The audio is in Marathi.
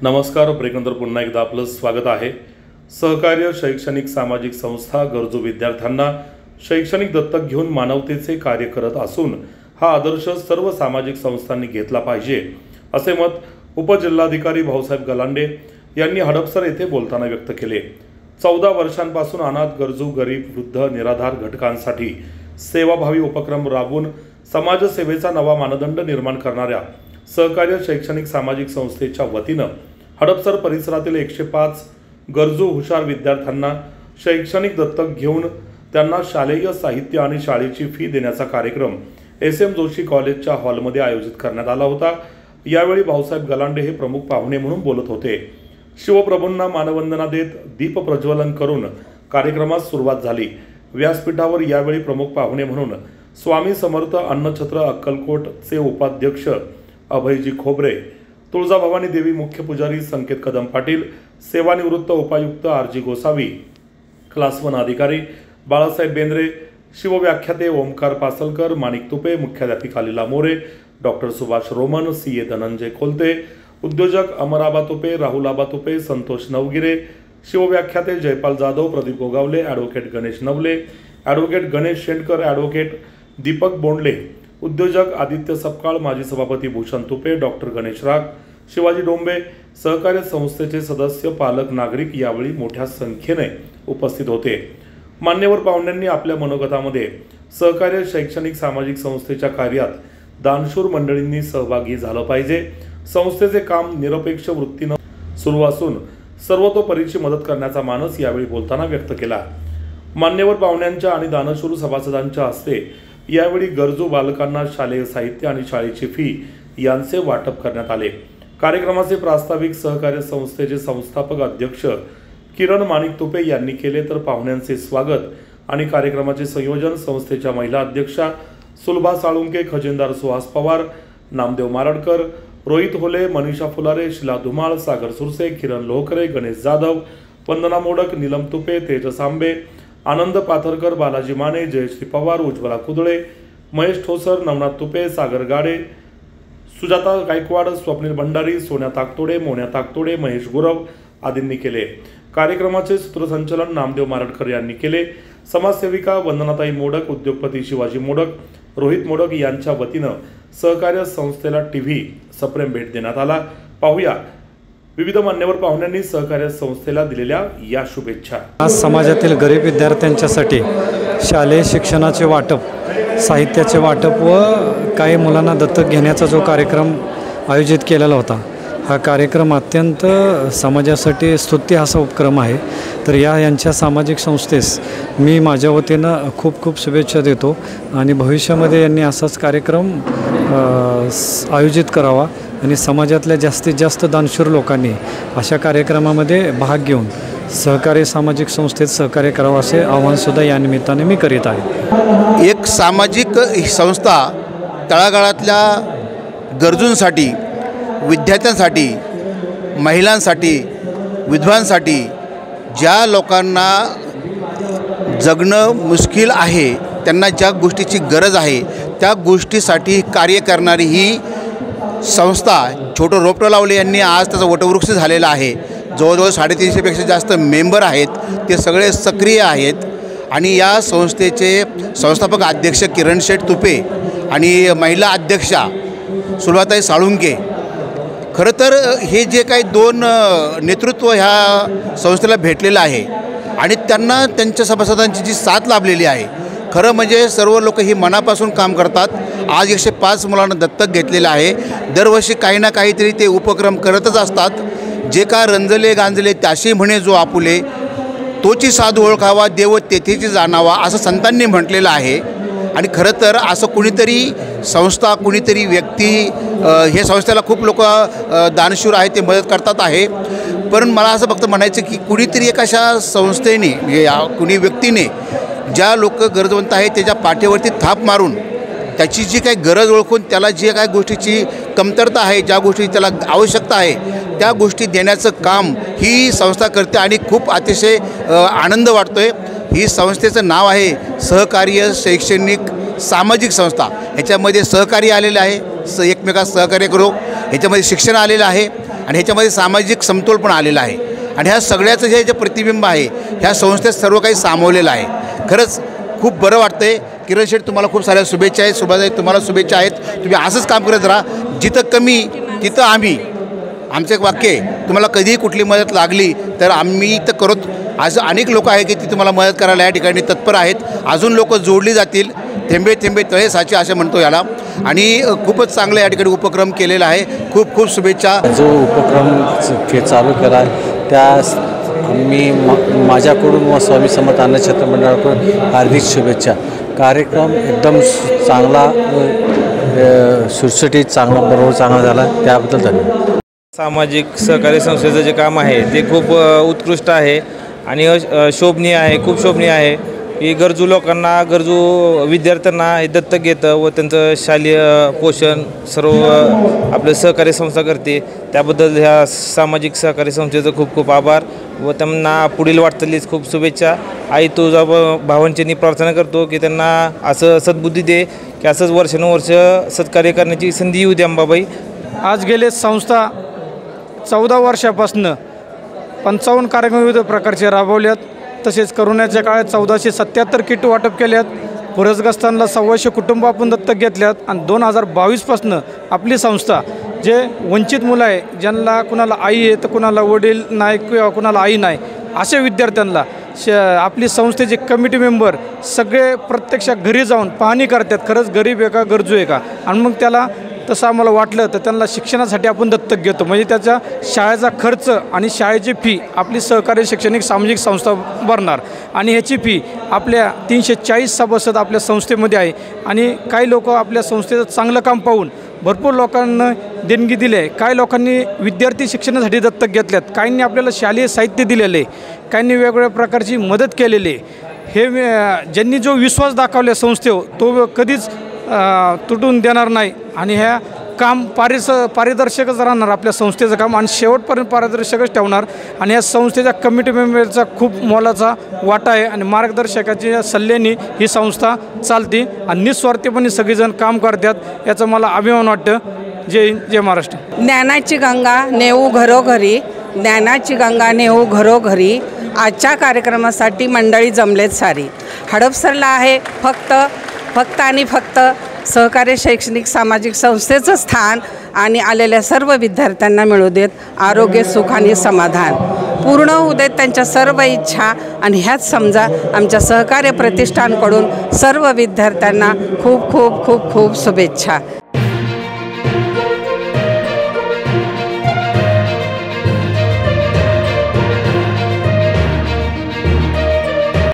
नमस्कार. ब्रेकनंतर पुन्हा एकदा आपलं स्वागत आहे. सहकार्य शैक्षणिक सामाजिक संस्था गरजू विद्यार्थ्यांना शैक्षणिक दत्तक घेऊन मानवतेचे कार्य करत असून हा आदर्श सर्व सामाजिक संस्थांनी घेतला पाहिजे असे मत उपजिल्हाधिकारी भाऊसाहेब गलांडे यांनी हडपसर येथे बोलताना व्यक्त केले. 14 वर्षांपासून अनाथ, गरजू, गरीब, वृद्ध, निराधार घटकांसाठी सेवाभावी उपक्रम राबवून समाजसेवेचा नवा मानदंड निर्माण करणाऱ्या सहकार्य शैक्षणिक सामाजिक संस्थेच्या वतीनं हडपसर परिसरातील 105 गरजू हुशार विद्यार्थ्यांना शैक्षणिक दत्तक घेऊन त्यांना शालेय साहित्य आणि शाळेची फी देण्याचा कार्यक्रम SM जोशी कॉलेजच्या हॉलमध्ये आयोजित करण्यात आला होता. यावेळी भाऊसाहेब गलांडे हे प्रमुख पाहुणे म्हणून बोलत होते. शिवप्रभूंना मानवंदना देत दीप प्रज्वलन करून कार्यक्रमास सुरुवात झाली. व्यासपीठावर यावेळी प्रमुख पाहुणे म्हणून स्वामी समर्थ अन्नछत्र अक्कलकोटचे उपाध्यक्ष अभयजी खोबरे, तुळजाभवानी देवी मुख्य पुजारी संकेत कदम पाटील, सेवानिवृत्त उपायुक्त RG गोसावी, क्लास 1 अधिकारी बाळासाहेब बेंद्रे, शिवव्याख्याते ओमकार पासलकर, माणिक तुपे, मुख्याध्यापिका लीला मोरे, डॉक्टर सुभाष रोमन, CA धनंजय खोलते, उद्योजक अमराबा तुपे, राहुलाबा तुपे, संतोष नवगिरे, शिवव्याख्याते Jaypal Jadhav, Pradeep Gogawale, advocate Ganesh Navale, advocate Ganesh Shendkar, advocate Deepak Bondle, उद्योजक आदित्य सपकाळ, माजी सभापती भूषण तुपे, डॉक्टर गणेश राग, शिवाजी डोंबे, सहकार्य संस्थेचे सदस्य, पालक, नागरिक यावेळी मोठ्या संख्येने उपस्थित होते. मान्यवर पाहुण्यांनी आपल्या मनोगतामध्ये सहकार्य शैक्षणिक सामाजिक संस्थेच्या कार्यात दानशूर मंडळींनी सहभागी झालं पाहिजे. संस्थेचे काम निरपेक्ष वृत्तीनं सुरू असून सर्वतोपरीची मदत करण्याचा मानस यावेळी बोलताना व्यक्त केला. मान्यवर पाहुण्यांच्या आणि दानशूर सभासदांच्या हस्ते यावेळी गरजू बालकांना शालेय साहित्य आणि शाळेची फी यांचे वाटप करण्यात आले. कार्यक्रमाचे प्रास्ताविक सहकार्य संस्थेचे संस्थापक अध्यक्ष किरण माणिक तुपे यांनी केले, तर पाहुण्यांचे स्वागत आणि कार्यक्रमाचे संयोजन संस्थेच्या महिला अध्यक्षा सुलभा साळुंके, खजिनदार सुहास पवार, नामदेव मारडकर, रोहित होले, मनीषा फुलारे, शिला धुमाळ, सागर सुरसे, किरण लोहकरे, गणेश जाधव, वंदना मोडक, नीलम तुपे, तेजस आंबे, आनंद पाथरकर, बालाजी माने, जयश्री पवार, उज्ज्वला कुदळे, महेश ठोसर, नवनाथ तुपे, सागर गाडे, सुजाता गायकवाड, स्वप्नील भंडारी, सोन्या ताकतोडे, मोन्या ताकतोडे, महेश गुरव आदींनी केले. कार्यक्रमाचे सूत्रसंचालन नामदेव मारडकर यांनी केले. समाजसेविका वंदनाताई मोडक, उद्योगपती शिवाजी मोडक, रोहित मोडक यांच्या वतीनं सहकार्य संस्थेला TV सप्रेम भेट देण्यात आला. पाहूया विविध मान्यवर पाहुण्यांनी सहकार्य संस्थेला दिलेल्या या शुभेच्छा. आज समाजातील गरीब विद्यार्थ्यांच्यासाठी शालेय शिक्षणाचे वाटप, साहित्याचे वाटप व काही मुलांना दत्तक घेण्याचा जो कार्यक्रम आयोजित केलेला होता, हा कार्यक्रम अत्यंत समाजासाठी स्तुत्य उपक्रम आहे. तर यांच्या सामाजिक संस्थेस मी माझ्या वतीनं खूप खूप शुभेच्छा देतो आणि भविष्यामध्ये यांनी असाच कार्यक्रम आयोजित करावा आणि समाजातल्या जास्तीत जास्त दानशूर लोकांनी अशा कार्यक्रमामध्ये भाग घेऊन सहकारी सामाजिक संस्थेत सहकार्य करावं असे आवाहनसुद्धा या निमित्ताने मी करीत आहे. एक सामाजिक संस्था तळागाळातल्या गरजूंसाठी, विद्यार्थ्यांसाठी, महिलांसाठी, विधवांसाठी, ज्या लोकांना जगणं मुश्किल आहे, त्यांना ज्या गोष्टीची गरज आहे त्या गोष्टीसाठी कार्य करणारी ही संस्था छोटं रोपटं लावले यांनी आज त्याचा वटवृक्ष झालेला आहे. जवळजवळ 350पेक्षा जास्त मेंबर आहेत, ते सगळे सक्रिय आहेत आणि या संस्थेचे संस्थापक अध्यक्ष किरण शेठ तुपे आणि महिला अध्यक्षा सुलभाताई साळुंके. खरं तर हे जे काही 2 नेतृत्व ह्या संस्थेला भेटलेलं आहे आणि त्यांना त्यांच्या सभासदांची जी साथ लाभलेली आहे, खरं म्हणजे सर्व लोक ही मनापासून काम करतात. आज 105 मुलांना दत्तक घेतलेलं आहे. दरवर्षी काही ना काहीतरी ते उपक्रम करतच असतात. जे का रंजले गांजले त्याशी म्हणे जो आपुले, तोची साधू ओळखावा, देव तेथेची जाणावा, असं संतांनी म्हटलेलं आहे. आणि खरं तर असं कुणीतरी संस्था, कुणीतरी व्यक्ती, हे संस्थेला खूप लोक दानशूर आहेत, ते मदत करतात आहे. पण मला असं फक्त म्हणायचं की कुणीतरी एक अशा संस्थेने, कुणी व्यक्तीने ज्या लोक गरजवंत आहेत त्याच्या पाठीवरती थाप मारून त्याची जी काही गरज ओळखून त्याला जे काही गोष्टीची कमतरता आहे, ज्या गोष्टी त्याला आवश्यकता आहे त्या गोष्टी देण्याचं काम ही संस्था करते आणि खूप अतिशय आनंद वाटतो आहे. ही संस्थेचं नाव आहे सहकार्य शैक्षणिक सामाजिक संस्था. ह्याच्यामध्ये सहकार्य आलेलं आहे, एकमेकांना सहकार्य करू, ह्याच्यामध्ये शिक्षण आलेलं आहे आणि ह्याच्यामध्ये सामाजिक समतोल पण आलेला आहे आणि ह्या सगळ्याचं जे प्रतिबिंब आहे ह्या संस्थेत सर्व काही सामावलेलं आहे. खरंच खूप बरं वाटतं आहे. किरण शेठ, तुम्हाला खूप साऱ्या शुभेच्छा आहेत. सुभाताई, तुम्हाला शुभेच्छा आहेत. तुम्ही असंच काम करत राहा. जिथं कमी तिथं आम्ही. आमचं एक वाक्य आहे, तुम्हाला कधीही कुठली मदत लागली तर आम्ही तर करत. असं अनेक लोक आहे की ती तुम्हाला मदत करायला या ठिकाणी तत्पर आहेत. अजून लोक जोडली जातील. थेंबे थेंबे तळे साचे असं म्हणतो याला. आणि खूपच चांगलं या ठिकाणी उपक्रम केलेला आहे. खूप खूप शुभेच्छा. जो उपक्रम चालू केला आहे त्या मी माझ्याकडून व स्वामी समर्थ अन्नछत्र मंडळाकडून हार्दिक शुभेच्छा. कार्यक्रम एकदम चांगला, सुटसुटीत चांगला, बरोबर चांगला झाला, त्याबद्दल धन्यवाद. सामाजिक सहकारी संस्थेचं जे काम आहे ते खूप उत्कृष्ट आहे आणि शोभनीय आहे, खूप शोभनीय आहे. ही गरजू लोकांना, गरजू विद्यार्थ्यांना हे दत्तक घेतं व त्यांचं शालेय पोषण सर्व आपलं सहकारी संस्था करते. त्याबद्दल ह्या सामाजिक सहकारी संस्थेचं खूप खूप आभार व त्यांना पुढील वाटचालीस खूप शुभेच्छा. आई तुझा भावांची प्रार्थना करतो की त्यांना असं सद्बुद्धी दे की असंच वर्षानुवर्ष सत्कार्य करण्याची संधी येऊ दे अंबाबाई. आज गेले संस्था 14 वर्षापासून 55 कार्यक्रम विविध प्रकारचे राबवल्यात. तसेच करोनाच्या काळात 1477 किट वाटप केल्यात. पूरग्रस्तांना 100 कुटुंब आपण दत्तक घेतल्यात. आणि 2022पासून आपली संस्था जे वंचित मुलं आहे, ज्यांना कुणाला आई आहे तर कुणाला वडील नाही किंवा कुणाला आई नाही, अशा विद्यार्थ्यांना आपली संस्थेचे कमिटी मेंबर सगळे प्रत्यक्ष घरी जाऊन पाहणी करतात, खरंच गरीब आहे का, गरजू आहे का. आणि मग त्याला तसं आम्हाला वाटलं तर त्यांना शिक्षणासाठी आपण दत्तक घेतो. म्हणजे त्याचा शाळेचा खर्च आणि शाळेची फी आपली सहकारी शैक्षणिक सामाजिक संस्था भरणार. आणि ह्याची फी आपल्या 340 सभासद आपल्या संस्थेमध्ये आहे. आणि काही लोक आपल्या संस्थेचं चांगलं काम पाहून भरपूर लोकांना देणगी दिली आहे. काही लोकांनी विद्यार्थी शिक्षणासाठी दत्तक घेतल्यात, काहींनी आपल्याला शालेय साहित्य दिलेलं आहे, काहींनी वेगवेगळ्या प्रकारची मदत केलेली आहे. हे ज्यांनी जो विश्वास दाखवला संस्थेवर तो कधीच तुटून देणार नाही. आणि ह्या काम पारदर्शकच राहणार आपल्या संस्थेचं काम आणि शेवटपर्यंत पारदर्शकच ठेवणार. आणि या संस्थेच्या कमिटी मेंबरचा खूप मोलाचा वाटा आहे आणि मार्गदर्शकाच्या सल्ल्याने ही संस्था चालते आणि निस्वार्थीपणे सगळेजण काम करतात. याचा मला अभिमान वाटतं. जय हिंद, जय महाराष्ट्र. ज्ञानाची गंगा नेऊ घरोघरी, ज्ञानाची गंगा नेऊ घरोघरी. आजच्या कार्यक्रमासाठी मंडळी जमलेत सारी. हडपसरला आहे फक्त आणि फक्त सहकारी शैक्षणिक सामाजिक संस्थेचं स्थान. आणि आलेल्या सर्व विद्यार्थ्यांना मिळू देत आरोग्य, सुख आणि समाधान. पूर्ण होऊ देत त्यांच्या सर्व इच्छा. आणि ह्याच समजा आमच्या सहकार्य प्रतिष्ठानकडून सर्व विद्यार्थ्यांना खूप खूप खूप खूप शुभेच्छा.